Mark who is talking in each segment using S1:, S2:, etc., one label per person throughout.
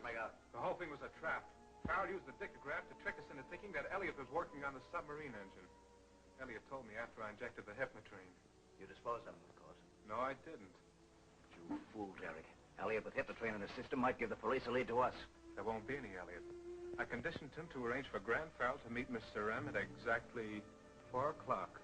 S1: make out?
S2: The whole thing was a trap. Farrell used the dictograph to trick us into thinking that Elliot was working on the submarine engine. Elliot told me after I injected the Hypnotreme.
S1: You disposed of him, of course.
S2: No, I didn't.
S1: You fool, Derek. Elliot with Hypnotreme in his system might give the police a lead to us.
S2: There won't be any Elliot. I conditioned him to arrange for Grant Farrell to meet Mr. M at exactly 4 o'clock.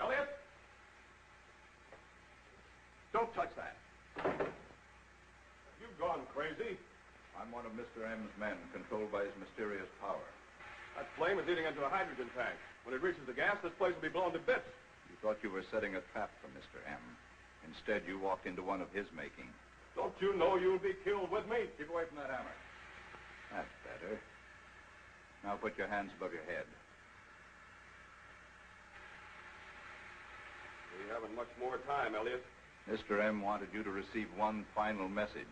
S3: Elliot? Don't touch that. You've gone crazy.
S4: I'm one of Mr. M's men, controlled by his mysterious power.
S3: That flame is eating into a hydrogen tank. When it reaches the gas, this place will be blown to bits.
S4: You thought you were setting a trap for Mr. M. Instead, you walked into one of his making.
S3: Don't you know you'll be killed with me?
S4: Keep away from that hammer. That's better. Now put your hands above your head.
S3: We haven't much more time, Elliot.
S4: Mr. M wanted you to receive one final message.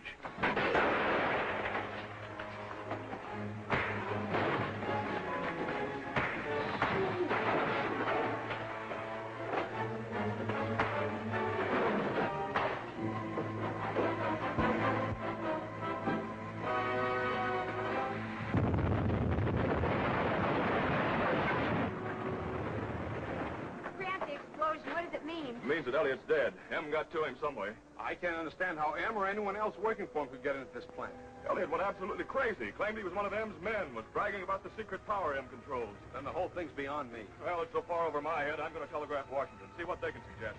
S3: It means that Elliot's dead. M got to him some way. I can't understand how M or anyone else working for him could get into this plant. Elliot went absolutely crazy. Claimed he was one of M's men. Was bragging about the secret power M controls.
S2: Then the whole thing's beyond me.
S3: Well, it's so far over my head, I'm going to telegraph Washington. See what they can suggest.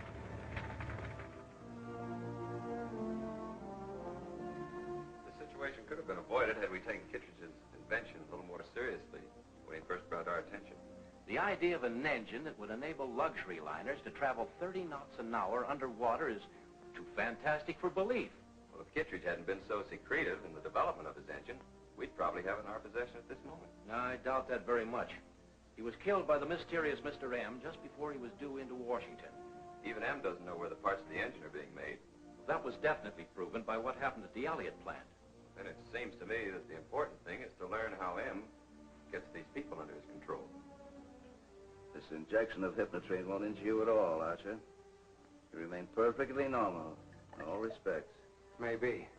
S5: The situation could have been avoided had we taken Kittridge's invention a little more seriously when he first brought our attention.
S6: The idea of an engine that would enable luxury liners to travel 30 knots an hour underwater is too fantastic for belief.
S5: Well, if Kittridge hadn't been so secretive in the development of his engine, we'd probably have it in our possession at this moment.
S6: I doubt that very much. He was killed by the mysterious Mr. M just before he was due into Washington.
S5: Even M doesn't know where the parts of the engine are being made.
S6: That was definitely proven by what happened at the Elliott plant.
S5: And it seems to me that the important thing is to learn how M gets these people under his control.
S1: This injection of Hypnotreme won't injure you at all, Archer. You remain perfectly normal in all respects.
S2: Maybe.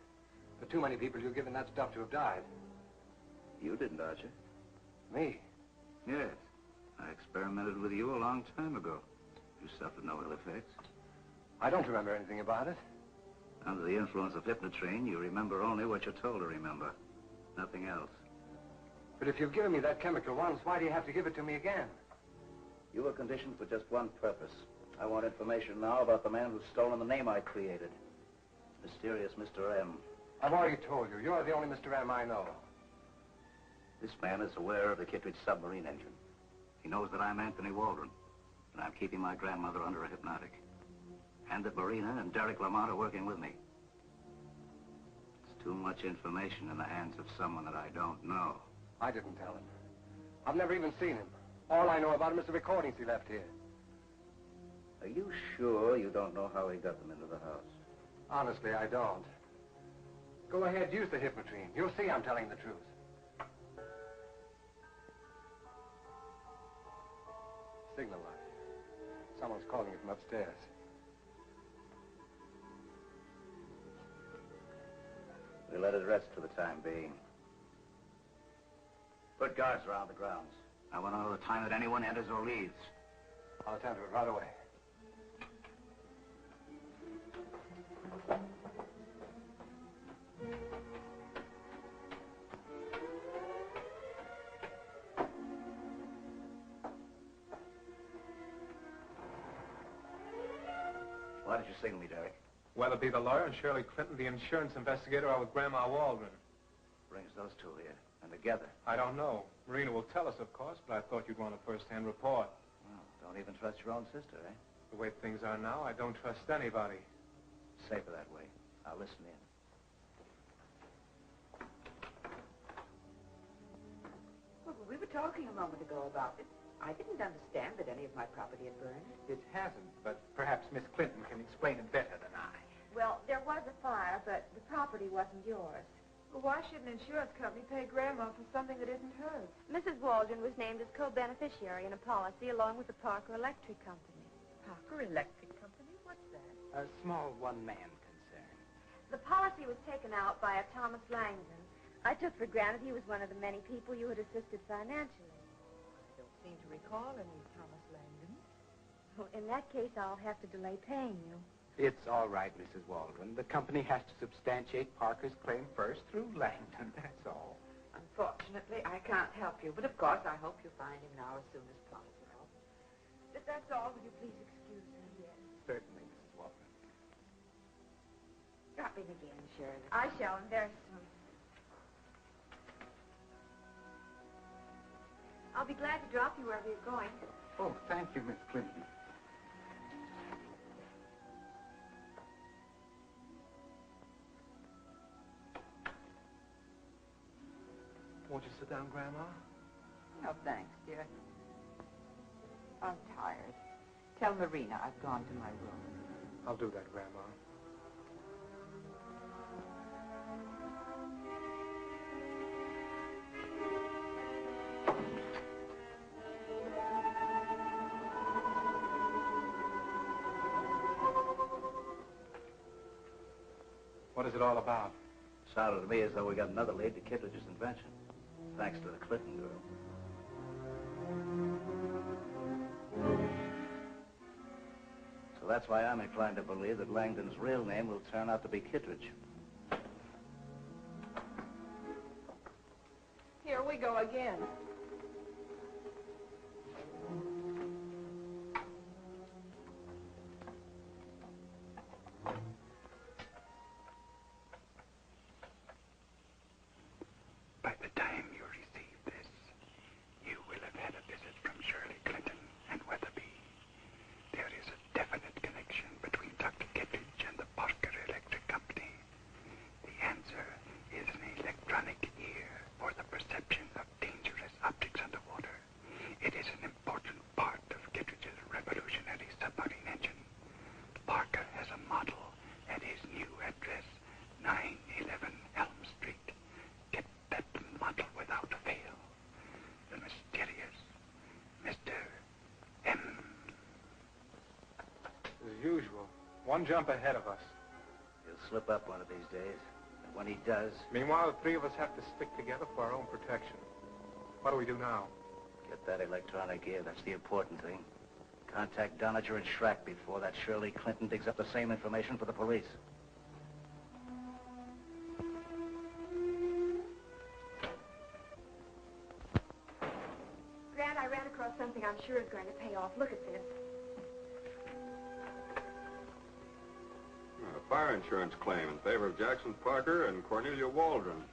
S2: For too many people you've given that stuff to have died.
S1: You didn't, Archer.
S2: Me?
S1: Yes. I experimented with you a long time ago. You suffered no ill effects.
S2: I don't remember anything about it.
S1: Under the influence of Hypnotreme, you remember only what you're told to remember. Nothing else.
S2: But if you've given me that chemical once, why do you have to give it to me again?
S1: You were conditioned for just one purpose. I want information now about the man who's stolen the name I created. Mysterious Mr. M.
S2: I've already told you. You're the only Mr. M I know.
S1: This man is aware of the Kittridge submarine engine. He knows that I'm Anthony Waldron, and I'm keeping my grandmother under a hypnotic. And that Marina and Derek Lamont are working with me. It's too much information in the hands of someone that I don't know.
S2: I didn't tell him. I've never even seen him. All I know about him is the recordings he left here.
S1: Are you sure you don't know how he got them into the house?
S2: Honestly, I don't. Go ahead, use the Hypnotreme. You'll see I'm telling the truth. Signal light. Someone's calling it from upstairs.
S1: We let it rest for the time being. Put guards around the grounds. I want to know the time that anyone enters or leaves.
S2: I'll attend to it right away.
S1: Why did you signal me, Derek?
S2: Weatherby, the lawyer, and Shirley Clinton, the insurance investigator, are with Grandma Waldron.
S1: Brings those two here, and together.
S2: I don't know. Marina will tell us, of course, but I thought you'd want a first-hand report.
S1: Well, don't even trust your own sister, eh?
S2: The way things are now, I don't trust anybody.
S1: Safer that way. I'll listen in.
S7: Well, we were talking a moment ago about it. I didn't understand that any of my property had burned.
S2: It hasn't, but perhaps Miss Clinton can explain it better than I.
S7: Well, there was a fire, but the property wasn't yours.
S8: Well, why should an insurance company pay Grandma for something that isn't hers?
S9: Mrs. Waldron was named as co-beneficiary in a policy along with the Parker Electric Company.
S7: Parker Electric Company? What's that?
S10: A small one-man concern.
S9: The policy was taken out by a Thomas Langdon. I took for granted he was one of the many people you had assisted financially.
S7: I don't seem to recall any Thomas Langdon.
S9: Well, in that case, I'll have to delay paying you.
S10: It's all right, Mrs. Waldron. The company has to substantiate Parker's claim first through Langdon, that's all.
S7: Unfortunately, I can't help you, but of course I hope you find him now as soon as possible.
S9: If that's all, will you please excuse me?
S7: Yes.
S10: Certainly, Mrs. Waldron.
S7: Drop in again, Shirley.
S9: I shall, and very soon. I'll be glad to drop you wherever you're going.
S10: Oh, thank you, Miss Clinton.
S2: Won't you sit down, Grandma?
S7: No, thanks, dear. I'm tired. Tell Marina I've gone to my room.
S2: I'll do that, Grandma. What is it all about?
S1: Sounded to me as though we got another lead to Kittridge's invention. Thanks to the Clinton girl. So that's why I'm inclined to believe that Langdon's real name will turn out to be Kittridge.
S8: Here we go again.
S11: By the time you receive this, you will have had a visit from Shirley Clinton and Weatherby. There is a definite connection between Dr. Kittridge and the Parker Electric Company. The answer is an electronic ear for the perception of dangerous objects underwater. It is an important part of Kittridge's revolutionary submarine engine. Parker has a model at his new address, 911 Elm Street. Get that model without fail. The mysterious Mr. M.
S2: As usual, one jump ahead of us.
S1: He'll slip up one of these days. And when he does...
S2: Meanwhile, the three of us have to stick together for our own protection. What do we do now?
S1: Get that electronic ear. That's the important thing. Contact Donager and Schrack before that Shirley Clinton digs up the same information for the police.
S9: Grant, I ran across something I'm sure is going to pay off. Look at this.
S3: A fire insurance claim in favor of Jackson Parker and Cornelia Waldron.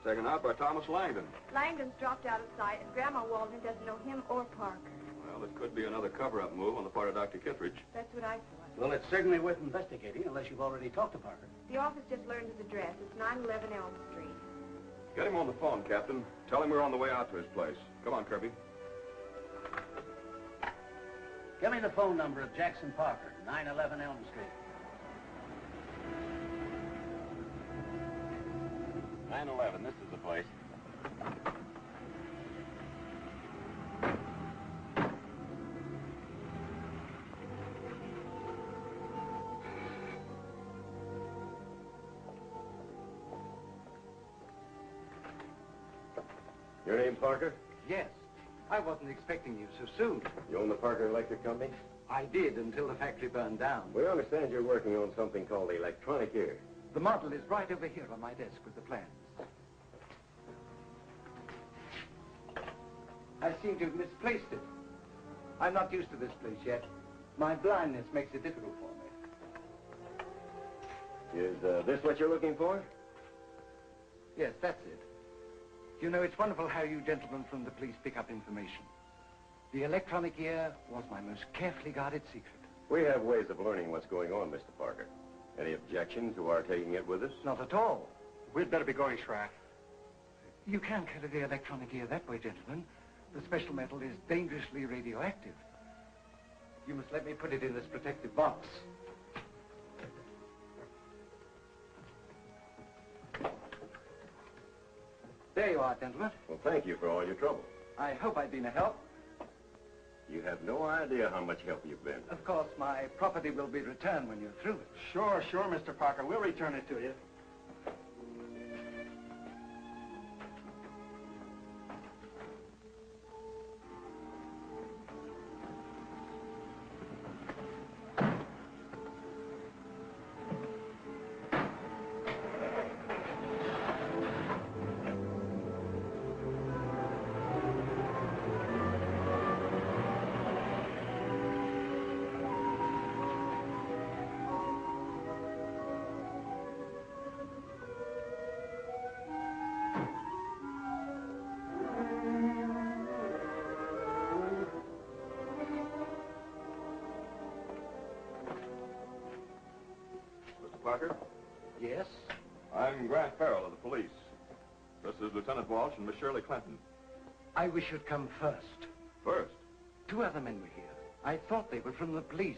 S3: Taken out by Thomas Langdon.
S9: Langdon's dropped out of sight, and Grandma Waldron doesn't know him or Parker.
S3: Well, it could be another cover-up move on the part of Dr. Kittridge.
S9: That's what I thought.
S1: Well, it's certainly worth investigating, unless you've already talked to Parker.
S9: The office just learned his address. It's 911 Elm Street.
S3: Get him on the phone, Captain. Tell him we're on the way out to his place. Come on, Kirby.
S1: Give me the phone number of Jackson Parker, 911 Elm Street.
S5: 911, this is the place.
S12: Your name, Parker?
S10: Yes. I wasn't expecting you so soon.
S12: You own the Parker Electric Company?
S10: I did until the factory burned down.
S12: We understand you're working on something called the electronic ear.
S10: The model is right over here on my desk with the plans. I seem to have misplaced it. I'm not used to this place yet. My blindness makes it difficult for me.
S12: Is this what you're looking for?
S10: Yes, that's it. You know, it's wonderful how you gentlemen from the police pick up information. The electronic ear was my most carefully guarded secret.
S12: We have ways of learning what's going on, Mr. Parker. Any objection to our taking it with us?
S10: Not at all.
S2: We'd better be going, Schrack.
S10: You can't carry the electronic ear that way, gentlemen. The special metal is dangerously radioactive. You must let me put it in this protective box. There you are, gentlemen.
S12: Well, thank you for all your trouble.
S10: I hope I've been a help.
S12: You have no idea how much help you've been.
S10: Of course, my property will be returned when you're through it.
S13: Sure, Mr. Parker. We'll return it to you.
S3: Parker?
S10: Yes?
S3: I'm Grant Farrell of the police. This is Lieutenant Walsh and Miss Shirley Clinton.
S10: I wish you'd come first.
S3: First?
S10: 2 other men were here. I thought they were from the police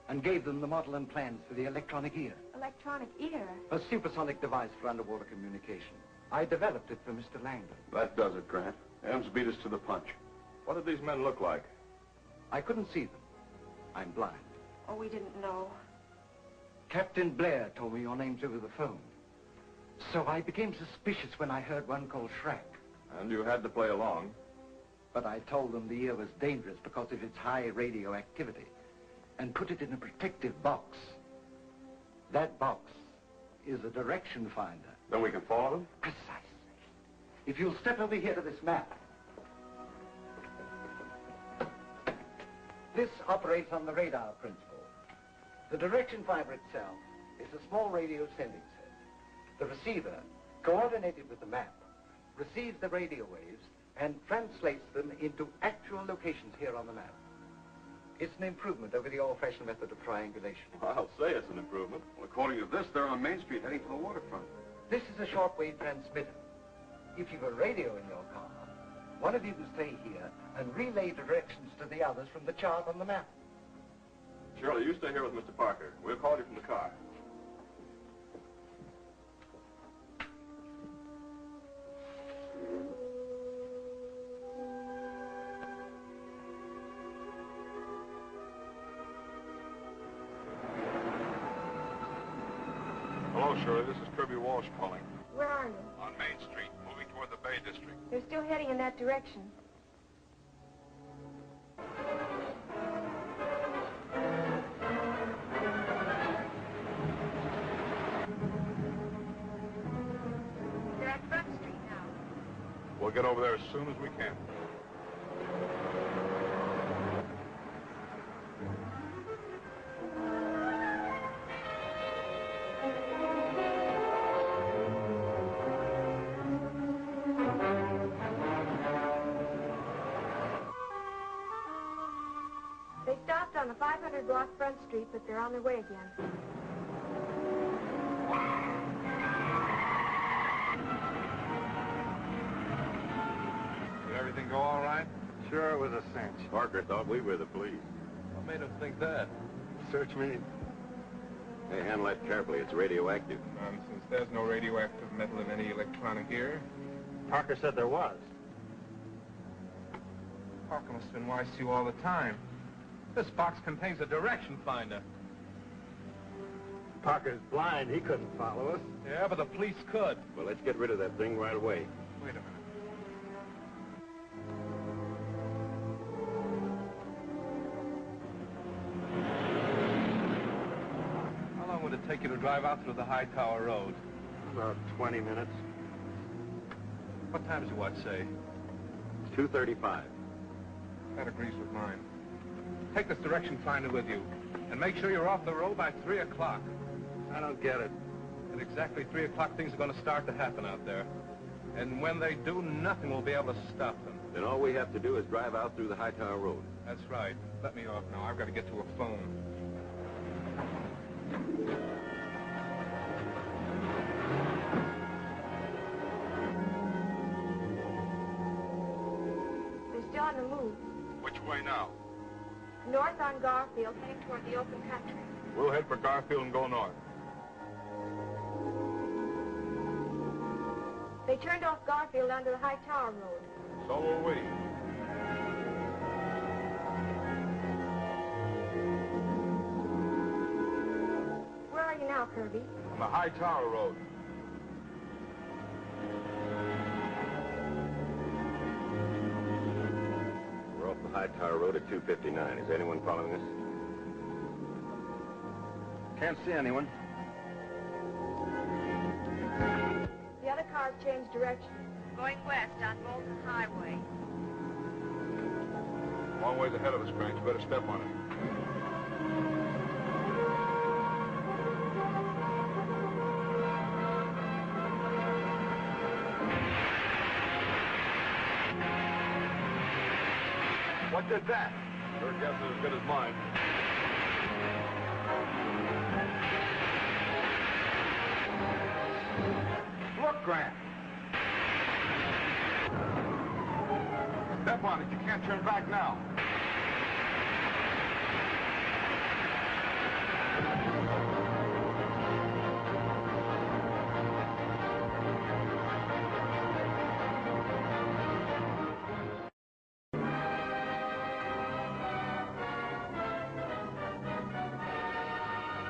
S10: and gave them the model and plans for the electronic ear.
S8: Electronic ear?
S10: A supersonic device for underwater communication. I developed it for Mr. Langdon.
S3: That does it, Grant. M's beat us to the punch. What did these men look like?
S10: I couldn't see them. I'm blind.
S8: Oh, we didn't know.
S10: Captain Blair told me your names over the phone. So I became suspicious when I heard one called Shrek.
S3: And you had to play along.
S10: But I told them the ear was dangerous because of its high radioactivity and put it in a protective box. That box is a direction finder.
S3: Then we can follow them?
S10: Precisely. If you'll step over here to this map. This operates on the radar principle. The direction finder itself is a small radio sending set. The receiver, coordinated with the map, receives the radio waves and translates them into actual locations here on the map. It's an improvement over the old-fashioned method of triangulation.
S3: Well, I'll say it's an improvement. Well, according to this, they're on Main Street heading for the waterfront.
S10: This is a shortwave transmitter. If you've a radio in your car, one of you can stay here and relay directions to the others from the chart on the map.
S3: Shirley, you stay here with Mr. Parker. We'll call you from the car. Hello, Shirley. This is Kirby Walsh calling.
S8: Where are you?
S3: On Main Street, moving toward the Bay District.
S8: They're still heading in that direction. They're at Front Street now.
S3: We'll get over there as soon as we can.
S8: They stopped on the 500 block Front Street, but they're on their way again.
S2: Did everything go all right?
S13: Sure, it was a cinch.
S12: Parker thought we were the police.
S2: What made him think that?
S13: Search me.
S12: Hey, handle that carefully. It's radioactive.
S2: Nonsense. There's no radioactive metal in any electronic ear.
S13: Parker said there was.
S2: Parker must have been wise to you all the time. This box contains a direction finder.
S13: Parker's blind. He couldn't follow us.
S2: Yeah, but the police could.
S12: Well, let's get rid of that thing right away.
S2: Wait a minute. How long would it take you to drive out through the High Tower Road?
S13: About 20 minutes.
S2: What time does your watch say?
S12: 2:35.
S2: That agrees with mine. Take this direction finder with you, and make sure you're off the road by 3 o'clock.
S13: I don't get it.
S2: At exactly 3 o'clock, things are going to start to happen out there. And when they do, nothing will be able to stop them.
S12: Then all we have to do is drive out through the High Tower Road.
S2: That's right. Let me off now. I've got to get to a phone.
S8: They're still on the move.
S3: Which way now?
S8: North on Garfield, heading toward the open country.
S3: We'll head for Garfield and go north.
S9: They turned off Garfield onto the High Tower Road.
S3: So will we.
S9: Where are you now, Kirby?
S3: On the High Tower Road.
S12: We're off the High Tower Road at 2:59. Is anyone following us?
S3: Can't see anyone.
S9: The other car's changed direction. Going west on Bolton Highway.
S3: Long ways ahead of us, Grant. You better step on it. What did that? Your guess is as good as mine. Look, Grant. Step on it. You can't turn back now.